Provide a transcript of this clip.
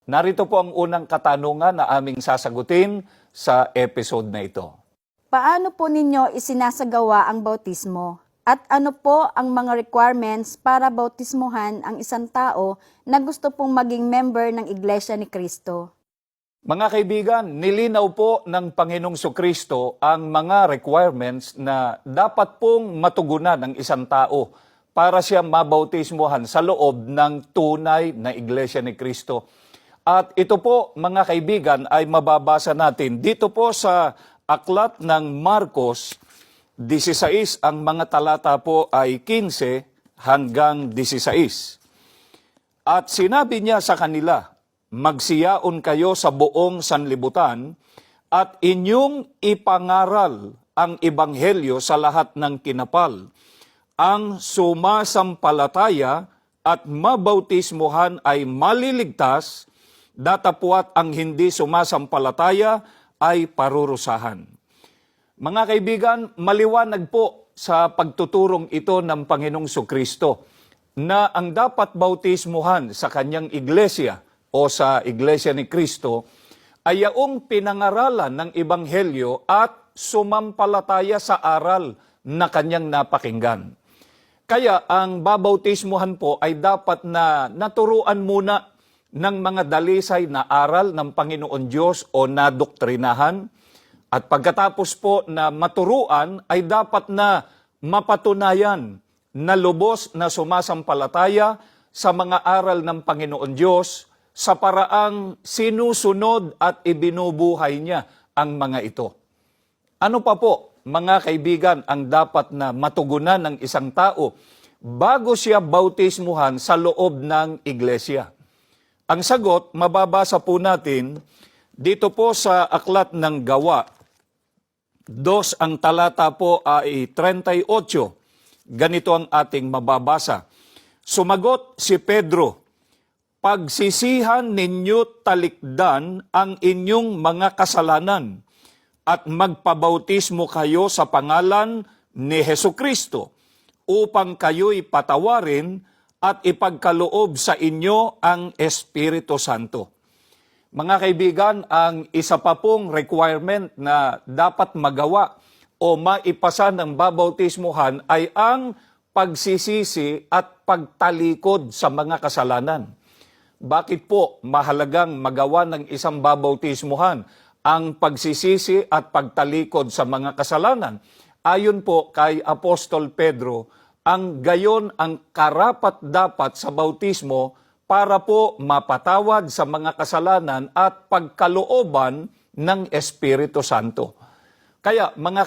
Narito po ang unang katanungan na aming sasagutin sa episode na ito. Paano po ninyo isinasagawa ang bautismo? At ano po ang mga requirements para bautismuhan ang isang tao na gusto pong maging member ng Iglesia ni Cristo? Mga kaibigan, nilinaw po ng Panginoong Sukristo ang mga requirements na dapat pong matugunan ng isang tao para siya mabautismuhan sa loob ng tunay na Iglesia ni Cristo. At ito po, mga kaibigan, ay mababasa natin dito po sa aklat ng Marcos 16, ang mga talata po ay 15 hanggang 16. At sinabi niya sa kanila, magsiyaon kayo sa buong sanlibutan at inyong ipangaral ang ebanghelyo sa lahat ng kinapal. Ang sumasampalataya at mabautismuhan ay maliligtas, datapwat ang hindi sumasampalataya ay parurusahan. Mga kaibigan, maliwanag po sa pagtuturong ito ng Panginoong Sukristo na ang dapat bautismuhan sa kanyang iglesia o sa Iglesia ni Cristo ay yaong pinangaralan ng ebanghelyo at sumampalataya sa aral na kanyang napakinggan. Kaya ang babautismuhan po ay dapat na naturuan muna ng mga dalisay na aral ng Panginoon Diyos o nadoktrinahan. At pagkatapos po na maturuan ay dapat na mapatunayan na lubos na sumasampalataya sa mga aral ng Panginoon Diyos sa paraang sinusunod at ibinubuhay niya ang mga ito. Ano pa po, mga kaibigan, ang dapat na matugunan ng isang tao bago siya bautismuhan sa loob ng iglesia? Ang sagot, mababasa po natin dito po sa aklat ng Gawa 2, ang talata po ay 38. Ganito ang ating mababasa. Sumagot si Pedro, pagsisihan ninyo talikdan ang inyong mga kasalanan at magpabautismo kayo sa pangalan ni Hesukristo upang kayo'y patawarin at ipagkaloob sa inyo ang Espiritu Santo. Mga kaibigan, ang isa pa pong requirement na dapat magawa o maipasa ng babautismuhan ay ang pagsisisi at pagtalikod sa mga kasalanan. Bakit po mahalagang magawa ng isang babautismuhan ang pagsisisi at pagtalikod sa mga kasalanan? Ayon po kay Apostol Pedro, ang gayon ang karapat-dapat sa bautismo para po mapatawad sa mga kasalanan at pagkalooban ng Espiritu Santo. Kaya mga